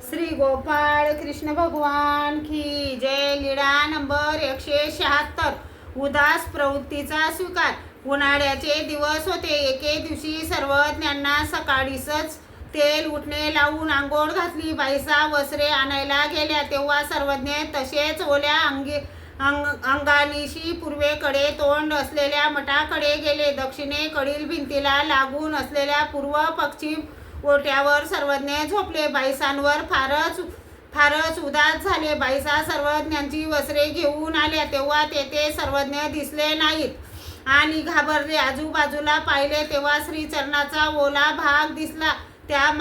श्री गोपाळ कृष्ण भगवान की जय. लीळा नंबर 176. उदास प्रवृत्तीचा स्वीकार. उन्हाळ्याचे दिवस होते. एके दिवशी सर्वज्ञांना सकाळीच तेल उठणे लावून आंघोळ घातली. बाईसा वस्त्रे आणायला गेल्या तेव्हा सर्वज्ञ तसेच ओल्या अंगानिशी पूर्वेकडे तोंड असलेल्या मठाकडे गेले. दक्षिणेकडील भिंतीला लागून असलेल्या पूर्व पश्चिम ओट्यावर सर्वज्ञ झोपले. बाईसांवर फारच उदास झाले. बाईसा सर्वज्ञांची वस्त्रे घेऊन आल्या तेव्हा तेथे सर्वज्ञ दिसले नाहीत आणि घाबरले. आजूबाजूला पाहिले तेव्हा श्रीचरणाचा ओला भाग दिसला. त्या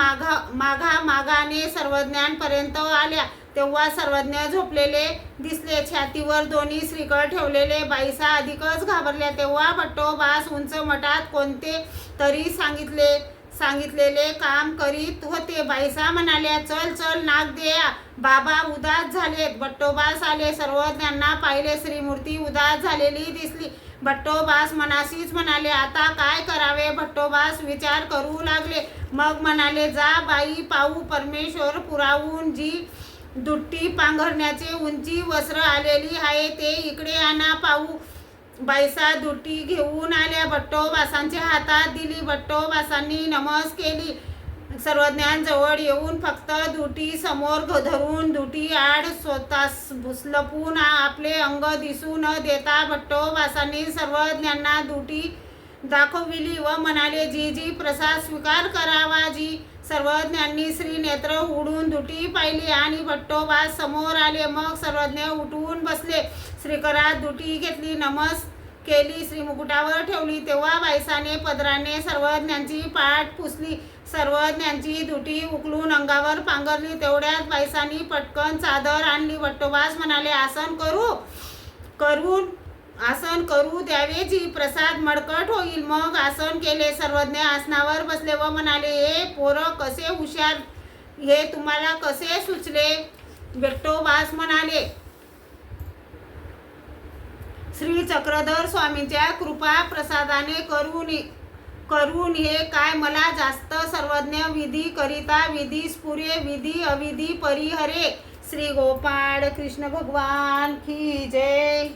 मागाने सर्वज्ञांपर्यंत आल्या तेव्हा सर्वज्ञ झोपलेले दिसले. छातीवर दोन्ही श्रीफळ ठेवलेले. बाईसा अधिकच घाबरल्या. तेव्हा भट्टोबास उंच मठात कोणते तरी सांगितलेले काम करीत होते. बाईसा म्हणाल्या, चल चल नाक दे, बाबा उदास झालेत. भट्टोबास आले. सर्वज्ञांना पाहिले. श्रीमूर्ती उदास झालेली दिसली. भट्टोबास मनाशीच म्हणाले, आता काय करावे. भट्टोबास विचार करू लागले. मग म्हणाले, जा बाई, पाहू परमेश्वर पुरावून जी दुट्टी पांघरण्याचे उंची वस्त्र आलेली आहे ते इकडे आणा पाहू. बाईसा दुट्टी घेऊन आल्या. भट्टोबासांच्या हातात दिली. भट्टोबासांनी नमस केली. सर्वज्ञांजवळ येऊन फक्त दुटी समोर धरून दुटी आड स्वतःस लपून आपले अंग दिसू न देता भट्टोबासांनी सर्वज्ञांना दुटी दाखविली व म्हणाले, जी प्रसाद स्वीकार करावा जी. सर्वज्ञांनी श्रीनेत्र उघडून दुटी पाहिली आणि भट्टोबास समोर आले. मग सर्वज्ञ उठून बसले. श्रीकरात दुटी घेतली, नमस केली, श्रीमुकुटावर ठेवली. तेव्हा बाईसाने पदराने सर्वज्ञांची पाठ पुसली. सर्वज्ञांची दुटी उकलून अंगावर पांघरली. तेवढ्यात बाईसांनी पटकन चादर आणली. भट्टोबास म्हणाले, आसन करू द्यावे जी, प्रसाद मडकट होईल. मग आसन केले. सर्वज्ञ आसनावर बसले व म्हणाले, हे पोरं कसे हुशार, हे तुम्हाला कसे सुचले. भट्टोबास म्हणाले, श्री चक्रधर स्वामींच्या कृपा प्रसादाने करून हे काय मला जास्त. सर्वज्ञ विधी करिता विधी स्फुरे, विधी अविधी परिहरे. श्री गोपाळ कृष्ण भगवान की जय.